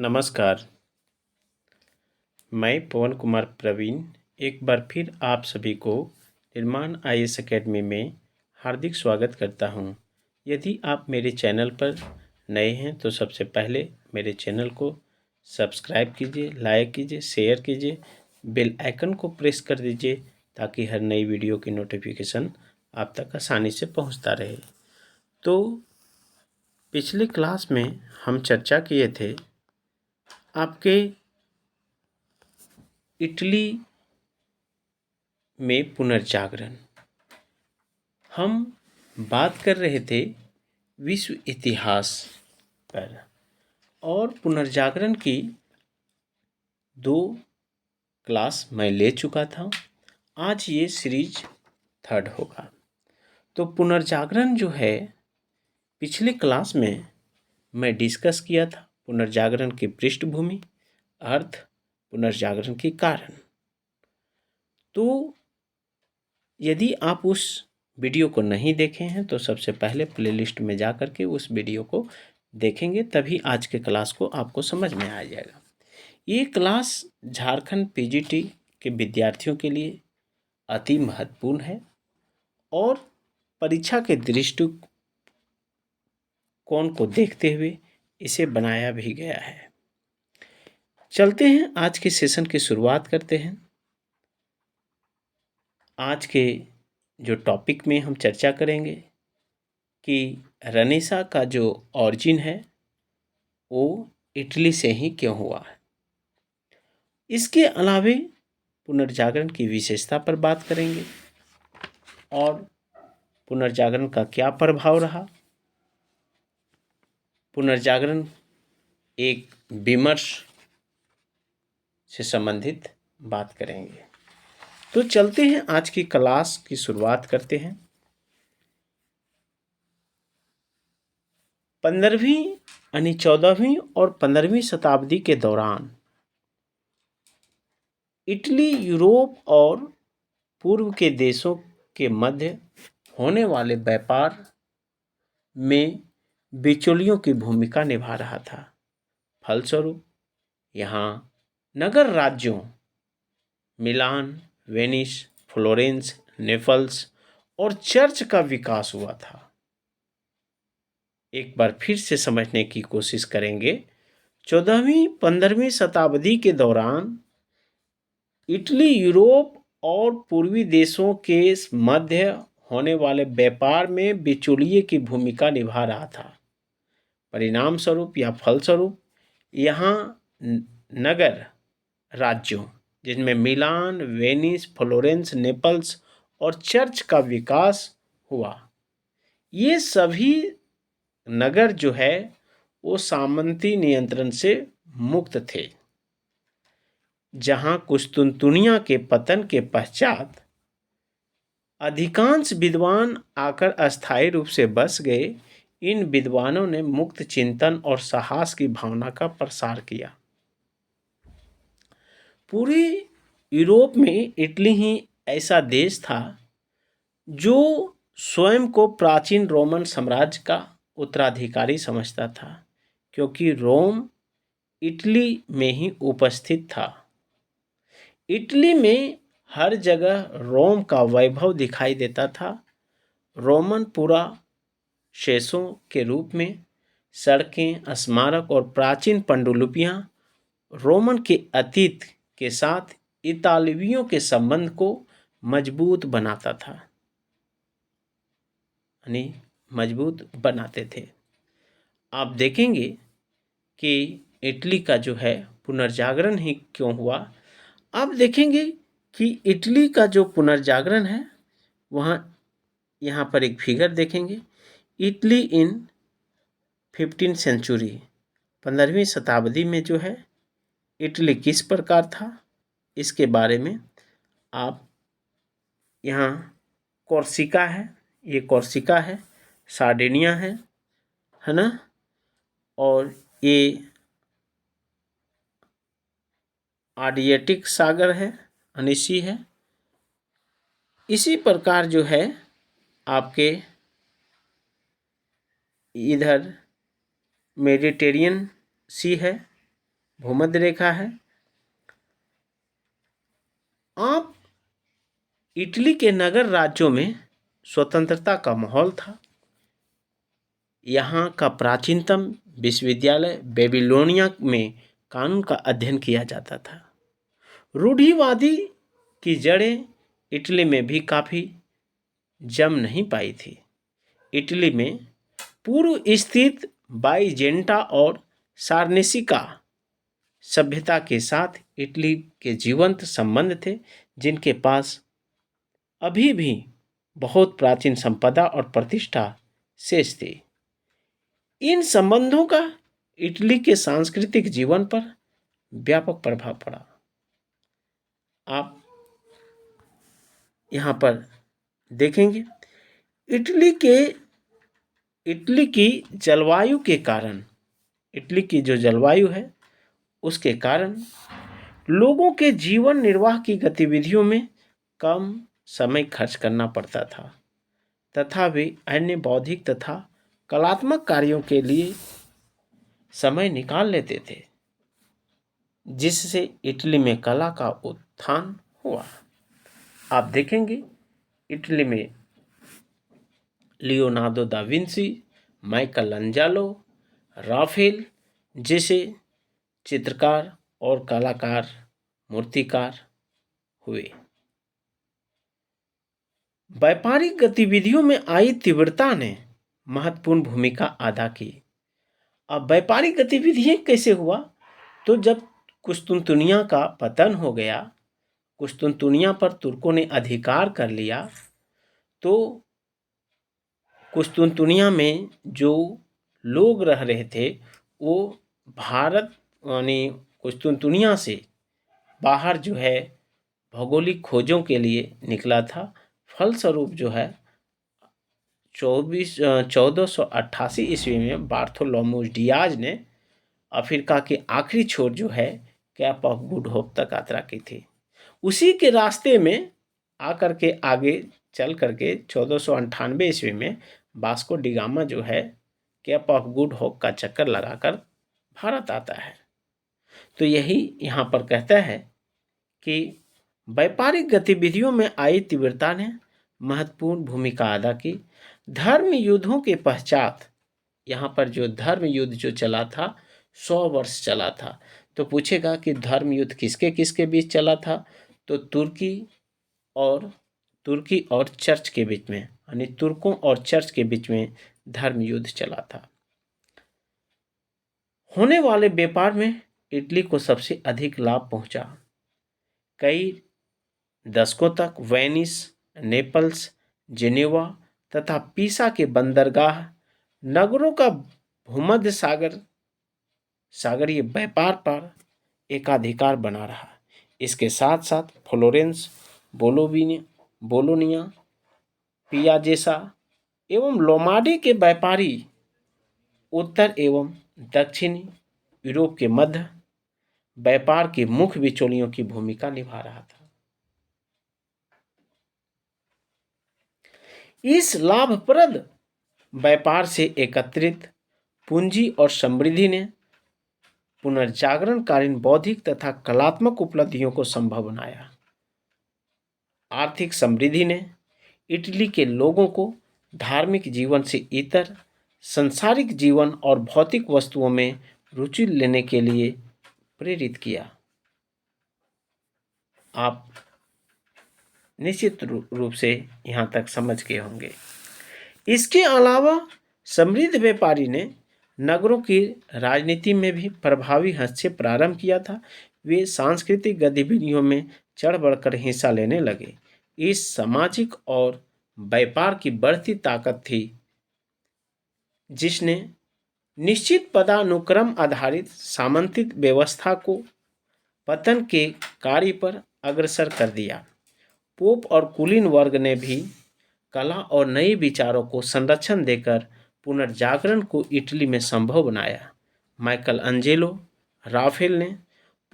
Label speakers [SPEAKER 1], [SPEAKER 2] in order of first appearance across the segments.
[SPEAKER 1] नमस्कार। मैं पवन कुमार प्रवीण एक बार फिर आप सभी को निर्माण आईएएस एकेडमी में हार्दिक स्वागत करता हूं। यदि आप मेरे चैनल पर नए हैं तो सबसे पहले मेरे चैनल को सब्सक्राइब कीजिए, लाइक कीजिए, शेयर कीजिए, बेल आइकन को प्रेस कर दीजिए ताकि हर नई वीडियो की नोटिफिकेशन आप तक आसानी से पहुंचता रहे। तो पिछले क्लास में हम चर्चा किए थे आपके इटली में पुनर्जागरण। हम बात कर रहे थे विश्व इतिहास पर और पुनर्जागरण की 2 क्लास मैं ले चुका था। आज ये सीरीज 3rd होगा। तो पुनर्जागरण जो है पिछले क्लास में मैं डिस्कस किया था पुनर्जागरण की पृष्ठभूमि, अर्थ, पुनर्जागरण के कारण। तो यदि आप उस वीडियो को नहीं देखे हैं तो सबसे पहले प्लेलिस्ट में जा कर के उस वीडियो को देखेंगे, तभी आज के क्लास को आपको समझ में आ जाएगा। ये क्लास झारखंड पीजीटी के विद्यार्थियों के लिए अति महत्वपूर्ण है और परीक्षा के दृष्टिकोण को देखते हुए इसे बनाया भी गया है। चलते हैं, आज के सेशन की शुरुआत करते हैं। आज के जो टॉपिक में हम चर्चा करेंगे कि रेनेसां का जो ऑरिजिन है वो इटली से ही क्यों हुआ है। इसके अलावे पुनर्जागरण की विशेषता पर बात करेंगे और पुनर्जागरण का क्या प्रभाव रहा। पुनर्जागरण एक विमर्श से संबंधित बात करेंगे। तो चलते हैं, आज की क्लास की शुरुआत करते हैं। 15वीं यानी 14वीं और 15वीं शताब्दी के दौरान इटली यूरोप और पूर्व के देशों के मध्य होने वाले व्यापार में बिचौलियों की भूमिका निभा रहा था। फलस्वरूप यहाँ नगर राज्यों मिलान, वेनिस, फ्लोरेंस, नेपल्स और चर्च का विकास हुआ था। एक बार फिर से समझने की कोशिश करेंगे। 14वीं 15वीं शताब्दी के दौरान इटली यूरोप और पूर्वी देशों के मध्य होने वाले व्यापार में बिचौलिए की भूमिका निभा रहा था। परिणाम स्वरूप या फलस्वरूप यहाँ नगर राज्यों जिनमें मिलान, वेनिस, फ्लोरेंस, नेपल्स और चर्च का विकास हुआ। ये सभी नगर जो है वो सामंती नियंत्रण से मुक्त थे। जहां कुस्तुनतुनिया के पतन के पश्चात अधिकांश विद्वान आकर अस्थायी रूप से बस गए, इन विद्वानों ने मुक्त चिंतन और साहस की भावना का प्रसार किया। पूरे यूरोप में इटली ही ऐसा देश था जो स्वयं को प्राचीन रोमन साम्राज्य का उत्तराधिकारी समझता था, क्योंकि रोम इटली में ही उपस्थित था। इटली में हर जगह रोम का वैभव दिखाई देता था। रोमन पुराशेषों के रूप में सड़कें, स्मारक और प्राचीन पांडुलिपियां रोमन के अतीत के साथ इतालवियों के संबंध को मजबूत बनाता था, यानी मजबूत बनाते थे। आप देखेंगे कि इटली का जो है पुनर्जागरण ही क्यों हुआ। आप देखेंगे कि इटली का जो पुनर्जागरण है वहाँ यहाँ पर एक फिगर देखेंगे। इटली इन 15th सेंचुरी, 15वीं शताब्दी में जो है इटली किस प्रकार था, इसके बारे में आप यहाँ कोर्सिका है, ये कोर्सिका है, सार्डिनिया है ना, और ये एड्रियाटिक सागर है, अनिसी है। इसी प्रकार जो है आपके इधर मेडिटेरियन सी है, भूमध्य रेखा है। आप इटली के नगर राज्यों में स्वतंत्रता का माहौल था। यहाँ का प्राचीनतम विश्वविद्यालय बेबीलोनिया में कानून का अध्ययन किया जाता था। रूढ़िवादी की जड़ें इटली में भी काफ़ी जम नहीं पाई थी। इटली में पूर्व स्थित बाइजेंटा और सारनेसिका सभ्यता के साथ इटली के जीवंत संबंध थे, जिनके पास अभी भी बहुत प्राचीन संपदा और प्रतिष्ठा शेष थी। इन संबंधों का इटली के सांस्कृतिक जीवन पर व्यापक प्रभाव पड़ा। आप यहाँ पर देखेंगे इटली की जलवायु के कारण, इटली की जो जलवायु है उसके कारण लोगों के जीवन निर्वाह की गतिविधियों में कम समय खर्च करना पड़ता था तथा वे अन्य बौद्धिक तथा कलात्मक कार्यों के लिए समय निकाल लेते थे, जिससे इटली में कला का उत्थान हुआ। आप देखेंगे इटली में Leonardo da Vinci, Michael Angelo, Rafale जैसे चित्रकार और कलाकार, मूर्तिकार हुए। व्यापारिक गतिविधियों में आई तीव्रता ने महत्वपूर्ण भूमिका अदा की। अब व्यापारिक गतिविधियां कैसे हुआ? तो जब कुस्तुनतुनिया का पतन हो गया, कुस्तुनतुनिया पर तुर्कों ने अधिकार कर लिया, तो कुस्तुनतुनिया में जो लोग रह रहे थे वो भारत यानी कुस्तुनतुनिया से बाहर जो है भौगोलिक खोजों के लिए निकला था। फलस्वरूप जो है 1488 ईस्वी में बार्थोलोम्यूस डियाज ने अफ्रीका के आखिरी छोर जो है कैप ऑफ गुड होप तक यात्रा की थी। उसी के रास्ते में आकर के आगे चल करके 1498 ईस्वी में वास्को डी गामा जो है कैप ऑफ गुड होप का चक्कर लगाकर भारत आता है। तो यही यहाँ पर कहता है कि व्यापारिक गतिविधियों में आई तीव्रता ने महत्वपूर्ण भूमिका अदा की। धर्म युद्धों के पश्चात, यहाँ पर जो धर्म युद्ध जो चला था 100 वर्ष चला था। तो पूछेगा कि धर्म युद्ध किसके किसके बीच चला था? तो तुर्की और चर्च के बीच में, यानी तुर्कों और चर्च के बीच में धर्म युद्ध चला था। होने वाले व्यापार में इटली को सबसे अधिक लाभ पहुंचा। कई दशकों तक वेनिस, नेपल्स, जेनेवा तथा पीसा के बंदरगाह नगरों का भूमध्य सागरीय व्यापार पर एकाधिकार बना रहा। इसके साथ साथ फ्लोरेंस, बोलोनिया, पियाजेसा एवं लोमाडी के व्यापारी उत्तर एवं दक्षिणी यूरोप के मध्य व्यापार के मुख्य बिचौलियों की भूमिका निभा रहा था। इस लाभप्रद व्यापार से एकत्रित पूंजी और समृद्धि ने पुनर्जागरणकालीन बौद्धिक तथा कलात्मक उपलब्धियों को संभव बनाया। आर्थिक समृद्धि ने इटली के लोगों को धार्मिक जीवन से इतर सांसारिक जीवन और भौतिक वस्तुओं में रुचि लेने के लिए प्रेरित किया। आप निश्चित रूप से यहाँ तक समझ गए होंगे। इसके अलावा समृद्ध व्यापारी ने नगरों की राजनीति में भी प्रभावी हस्तक्षेप प्रारंभ किया था। वे सांस्कृतिक गतिविधियों में चढ़ बढ़कर हिस्सा लेने लगे। इस सामाजिक और व्यापार की बढ़ती ताकत थी, जिसने निश्चित पदानुक्रम आधारित सामंतिक व्यवस्था को पतन के कार्य पर अग्रसर कर दिया। पोप और कुलीन वर्ग ने भी कला और नए विचारों को संरक्षण देकर पुनर्जागरण को इटली में संभव बनाया। माइकल एंजेलो, राफेल ने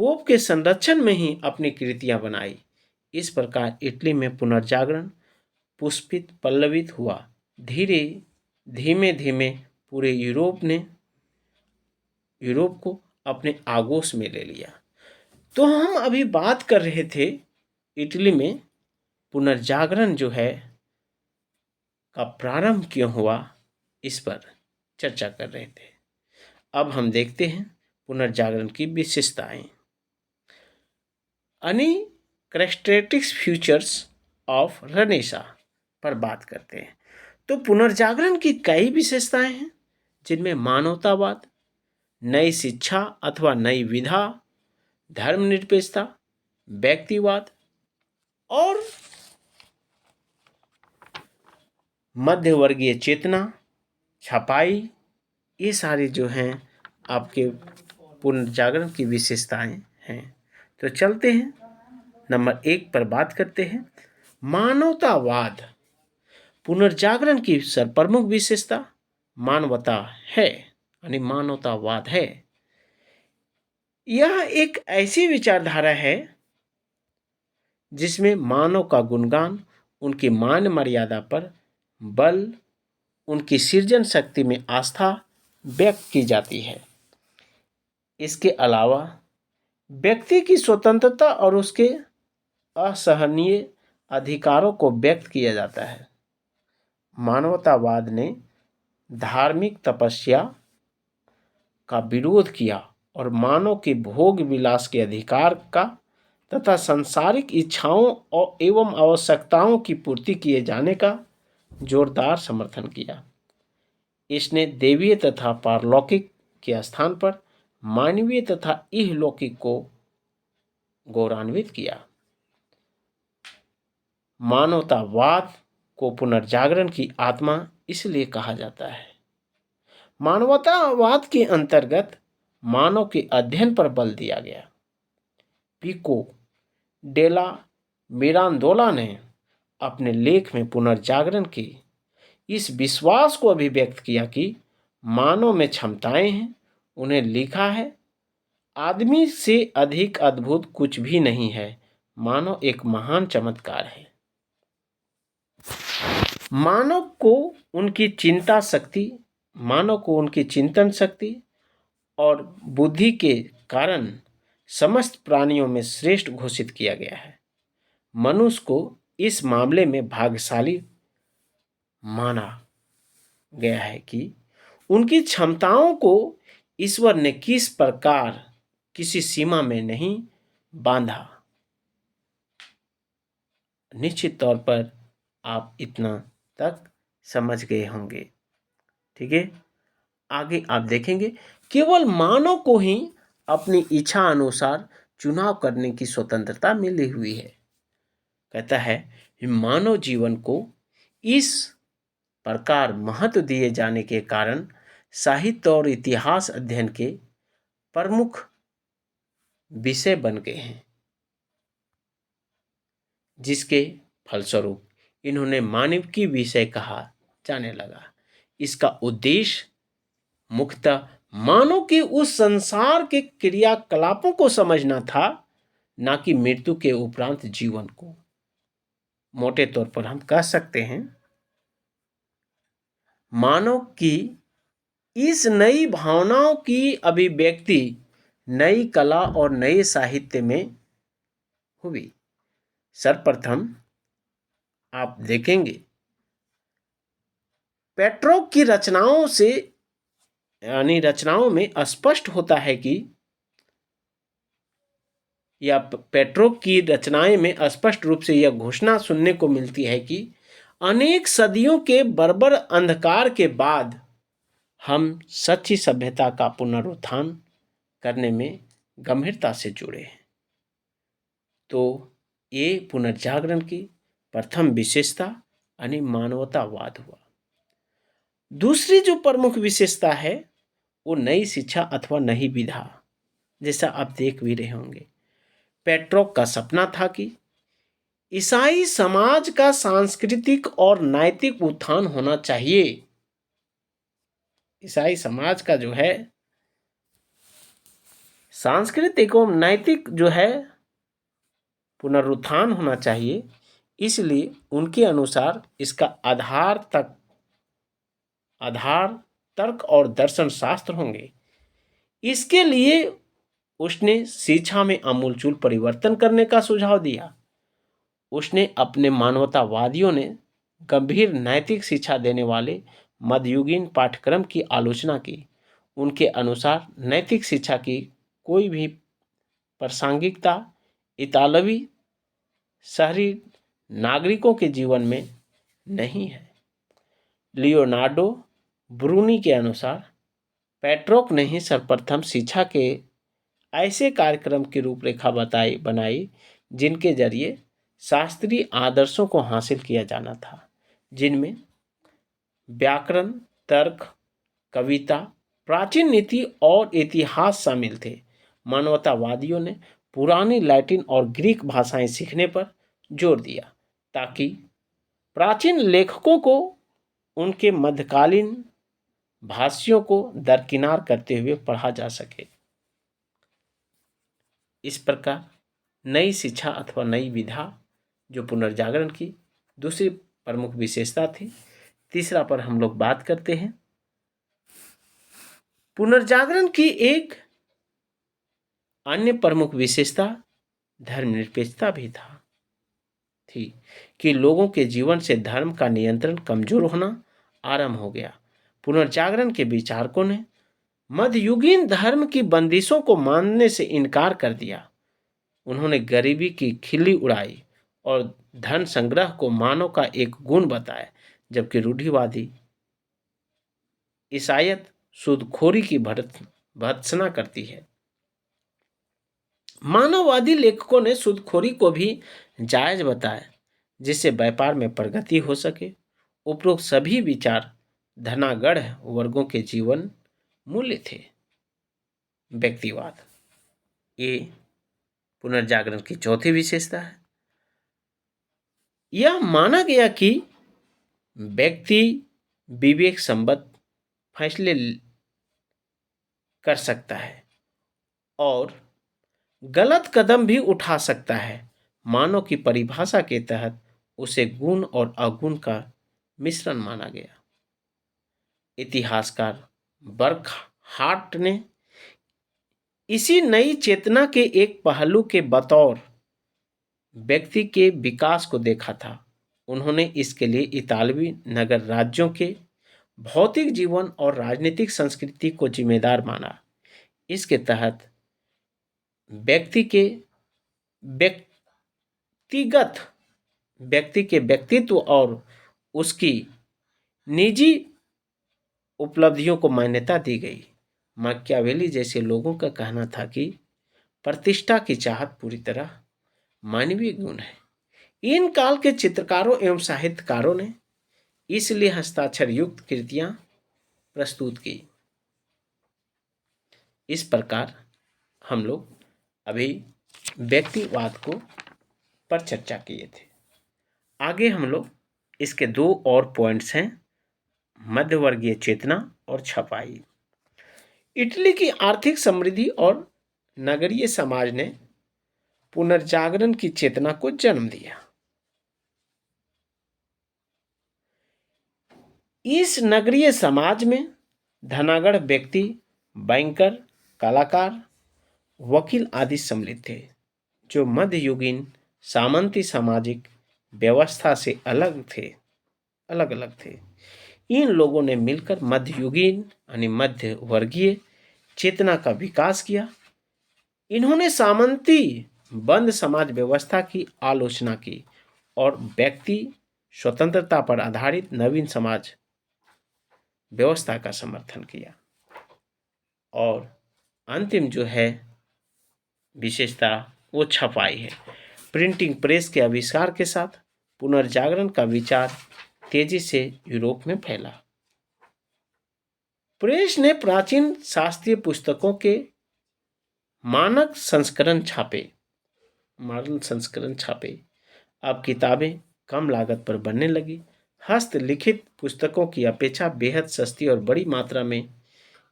[SPEAKER 1] पोप के संरक्षण में ही अपनी कृतियां बनाई। इस प्रकार इटली में पुनर्जागरण पुष्पित पल्लवित हुआ। धीमे धीमे पूरे यूरोप को अपने आगोश में ले लिया। तो हम अभी बात कर रहे थे इटली में पुनर्जागरण जो है का प्रारंभ क्यों हुआ, इस पर चर्चा कर रहे थे। अब हम देखते हैं पुनर्जागरण की विशेषताएं। अनकैरेक्टरिस्टिक्स फीचर्स ऑफ रेनेसां पर बात करते हैं। तो पुनर्जागरण की कई विशेषताएं हैं, जिनमें मानवतावाद, नई शिक्षा अथवा नई विधा, धर्मनिरपेक्षता, व्यक्तिवाद और मध्यवर्गीय चेतना, छपाई, ये सारी जो हैं आपके पुनर्जागरण की विशेषताएं हैं। तो चलते हैं नंबर 1 पर बात करते हैं। मानवतावाद। पुनर्जागरण की सर्वप्रमुख विशेषता मानवता है, यानी मानवतावाद है। यह एक ऐसी विचारधारा है जिसमें मानव का गुणगान, उनकी मान मर्यादा पर बल, उनकी सृजन शक्ति में आस्था व्यक्त की जाती है। इसके अलावा व्यक्ति की स्वतंत्रता और उसके असहनीय अधिकारों को व्यक्त किया जाता है। मानवतावाद ने धार्मिक तपस्या का विरोध किया और मानव के भोग विलास के अधिकार का तथा सांसारिक इच्छाओं और एवं आवश्यकताओं की पूर्ति किए जाने का जोरदार समर्थन किया। इसने देवीय तथा पारलौकिक के स्थान पर मानवीय तथा इहलौकिक को गौरवान्वित किया। मानवतावाद को पुनर्जागरण की आत्मा इसलिए कहा जाता है। मानवतावाद के अंतर्गत मानव के अध्ययन पर बल दिया गया। पिको डेला मिरांडोला ने अपने लेख में पुनर्जागरण के इस विश्वास को अभिव्यक्त किया कि मानव में क्षमताएं हैं। उन्हें लिखा है, आदमी से अधिक अद्भुत कुछ भी नहीं है, मानव एक महान चमत्कार है। मानव को उनकी चिंतन शक्ति और बुद्धि के कारण समस्त प्राणियों में श्रेष्ठ घोषित किया गया है। मनुष्य को इस मामले में भाग्यशाली माना गया है कि उनकी क्षमताओं को ईश्वर ने किस प्रकार किसी सीमा में नहीं बांधा। निश्चित तौर पर आप इतना तक समझ गए होंगे। ठीक है, आगे आप देखेंगे केवल मानव को ही अपनी इच्छा अनुसार चुनाव करने की स्वतंत्रता मिली हुई है। कहता है कि मानव जीवन को इस प्रकार महत्व दिए जाने के कारण साहित्य और इतिहास अध्ययन के प्रमुख विषय बन गए हैं, जिसके फलस्वरूप इन्होंने मानविकी विषय कहा जाने लगा। इसका उद्देश्य मुख्यतः मानव के उस संसार के क्रियाकलापों को समझना था, ना कि मृत्यु के उपरांत जीवन को। मोटे तौर पर हम कह सकते हैं मानव की इस नई भावनाओं की अभिव्यक्ति नई कला और नए साहित्य में हुई। सर्वप्रथम आप देखेंगे पेट्रोक की रचनाओं से यानी रचनाओं में स्पष्ट होता है कि या पेट्रोक की रचनाएं में स्पष्ट रूप से यह घोषणा सुनने को मिलती है कि अनेक सदियों के बर्बर अंधकार के बाद हम सच्ची सभ्यता का पुनरुत्थान करने में गंभीरता से जुड़े हैं। तो ये पुनर्जागरण की प्रथम विशेषता यानी मानवतावाद हुआ। दूसरी जो प्रमुख विशेषता है वो नई शिक्षा अथवा नई विधा। जैसा आप देख भी रहे होंगे, पेट्रोक का सपना था कि ईसाई समाज का सांस्कृतिक और नैतिक उत्थान होना चाहिए। ईसाई समाज का जो है सांस्कृतिक और नैतिक जो है पुनरुत्थान होना चाहिए। इसलिए उनके अनुसार इसका आधार तर्क और दर्शन शास्त्र होंगे। इसके लिए उसने शिक्षा में आमूलचूल परिवर्तन करने का सुझाव दिया। उसने अपने मानवतावादियों ने गंभीर नैतिक शिक्षा देने वाले मध्ययुगीन पाठ्यक्रम की आलोचना की। उनके अनुसार नैतिक शिक्षा की कोई भी प्रासंगिकता इतालवी शहरी नागरिकों के जीवन में नहीं है। लियोनार्डो ब्रूनी के अनुसार पेट्रोक ने ही सर्वप्रथम शिक्षा के ऐसे कार्यक्रम की रूपरेखा बनाई जिनके जरिए शास्त्रीय आदर्शों को हासिल किया जाना था, जिनमें व्याकरण, तर्क, कविता, प्राचीन नीति और इतिहास शामिल थे। मानवतावादियों ने पुरानी लैटिन और ग्रीक भाषाएं सीखने पर जोर दिया ताकि प्राचीन लेखकों को उनके मध्यकालीन भाष्यों को दरकिनार करते हुए पढ़ा जा सके। इस प्रकार नई शिक्षा अथवा नई विधा जो पुनर्जागरण की दूसरी प्रमुख विशेषता थी। तीसरा पर हम लोग बात करते हैं। पुनर्जागरण की एक अन्य प्रमुख विशेषता धर्मनिरपेक्षता भी थी कि लोगों के जीवन से धर्म का नियंत्रण कमजोर होना आरंभ हो गया। पुनर्जागरण के विचारकों ने मध्ययुगीन धर्म की बंदिशों को मानने से इनकार कर दिया। उन्होंने गरीबी की खिल्ली उड़ाई और धन संग्रह को मानव का एक गुण बताया, जबकि रूढ़िवादी ईसाईयत सूदखोरी की भर्त्सना करती है। मानववादी लेखकों ने सूदखोरी को भी जायज बताया, जिससे व्यापार में प्रगति हो सके। उपरोक्त सभी विचार धनागढ़ वर्गों के जीवन मूल्य थे। व्यक्तिवाद ये पुनर्जागरण की चौथी विशेषता है। यह माना गया कि व्यक्ति विवेक संबद्ध फैसले कर सकता है और गलत कदम भी उठा सकता है। मानव की परिभाषा के तहत उसे गुण और अवगुण का मिश्रण माना गया। इतिहासकार बर्कहार्ट ने इसी नई चेतना के एक पहलू के बतौर व्यक्ति के विकास को देखा था। उन्होंने इसके लिए इतालवी नगर राज्यों के भौतिक जीवन और राजनीतिक संस्कृति को जिम्मेदार माना। इसके तहत व्यक्ति के व्यक्तित्व और उसकी निजी उपलब्धियों को मान्यता दी गई। मैकियावेली जैसे लोगों का कहना था कि प्रतिष्ठा की चाहत पूरी तरह मानवीय गुण है। इन काल के चित्रकारों एवं साहित्यकारों ने इसलिए हस्ताक्षर युक्त कृतियां प्रस्तुत की। इस प्रकार हम लोग अभी व्यक्तिवाद को पर चर्चा किए थे। आगे हम लोग इसके दो और पॉइंट्स हैं, मध्यवर्गीय चेतना और छपाई। इटली की आर्थिक समृद्धि और नगरीय समाज ने पुनर्जागरण की चेतना को जन्म दिया। इस नगरीय समाज में धनागढ़ व्यक्ति, बैंकर, कलाकार, वकील आदि सम्मिलित थे, जो मध्ययुगीन सामंती सामाजिक व्यवस्था से अलग अलग थे। इन लोगों ने मिलकर मध्ययुगीन यानी मध्य वर्गीय चेतना का विकास किया। इन्होंने सामंती बंद समाज व्यवस्था की आलोचना की और व्यक्ति स्वतंत्रता पर आधारित नवीन समाज व्यवस्था का समर्थन किया। और अंतिम जो है विशेषता वो छपाई है। प्रिंटिंग प्रेस के आविष्कार के साथ पुनर्जागरण का विचार तेजी से यूरोप में फैला। प्रेस ने प्राचीन शास्त्रीय पुस्तकों के मानक संस्करण छापे। अब किताबें कम लागत पर बनने लगी। हस्तलिखित पुस्तकों की अपेक्षा बेहद सस्ती और बड़ी मात्रा में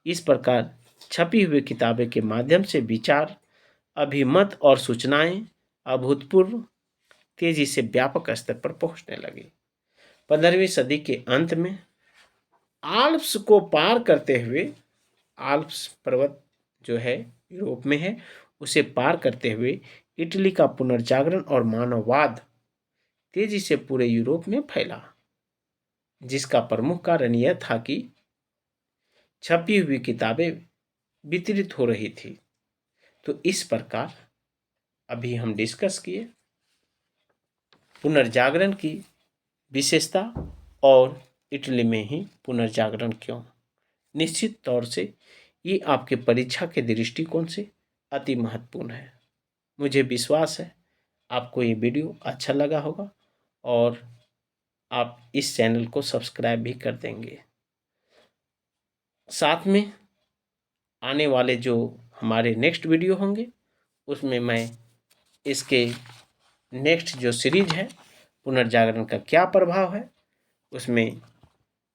[SPEAKER 1] इस प्रकार छपी हुई किताबें के माध्यम से विचार, अभिमत और सूचनाएं अभूतपूर्व तेजी से व्यापक स्तर पर पहुंचने लगी। 15वीं सदी के अंत में आल्प्स को पार करते हुए आल्प्स पर्वत जो है यूरोप में है, उसे पार करते हुए इटली का पुनर्जागरण और मानववाद तेजी से पूरे यूरोप में फैला, जिसका प्रमुख कारण यह था कि छपी हुई किताबें वितरित हो रही थी। तो इस प्रकार अभी हम डिस्कस किए पुनर्जागरण की विशेषता और इटली में ही पुनर्जागरण क्यों। निश्चित तौर से ये आपके परीक्षा के दृष्टिकोण से अति महत्वपूर्ण है। मुझे विश्वास है आपको ये वीडियो अच्छा लगा होगा और आप इस चैनल को सब्सक्राइब भी कर देंगे। साथ में आने वाले जो हमारे नेक्स्ट वीडियो होंगे उसमें मैं इसके नेक्स्ट जो सीरीज है पुनर्जागरण का क्या प्रभाव है, उसमें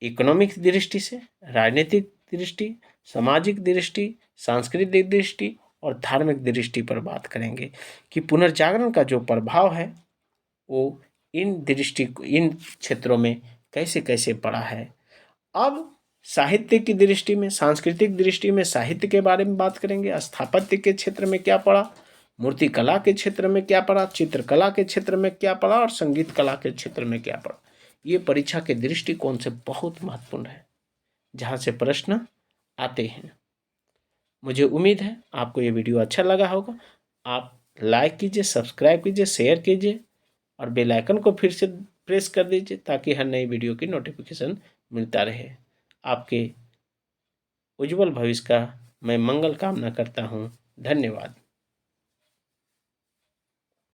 [SPEAKER 1] इकोनॉमिक दृष्टि से, राजनीतिक दृष्टि, सामाजिक दृष्टि, सांस्कृतिक दृष्टि और धार्मिक दृष्टि पर बात करेंगे कि पुनर्जागरण का जो प्रभाव है वो इन क्षेत्रों में कैसे कैसे पड़ा है। अब साहित्य की दृष्टि में, सांस्कृतिक दृष्टि में साहित्य के बारे में बात करेंगे, स्थापत्य के क्षेत्र में क्या पड़ा, मूर्ति कला के क्षेत्र में क्या पड़ा, चित्रकला के क्षेत्र में क्या पड़ा और संगीत कला के क्षेत्र में क्या पड़ा। ये परीक्षा के दृष्टिकोण से बहुत महत्वपूर्ण है, जहाँ से प्रश्न आते हैं। मुझे उम्मीद है आपको ये वीडियो अच्छा लगा होगा। आप लाइक कीजिए, सब्सक्राइब कीजिए, शेयर कीजिए और बेल आइकन को फिर से प्रेस कर दीजिए ताकि हर नई वीडियो की नोटिफिकेशन मिलता रहे। आपके उज्जवल भविष्य का मैं मंगल कामना करता हूँ। धन्यवाद।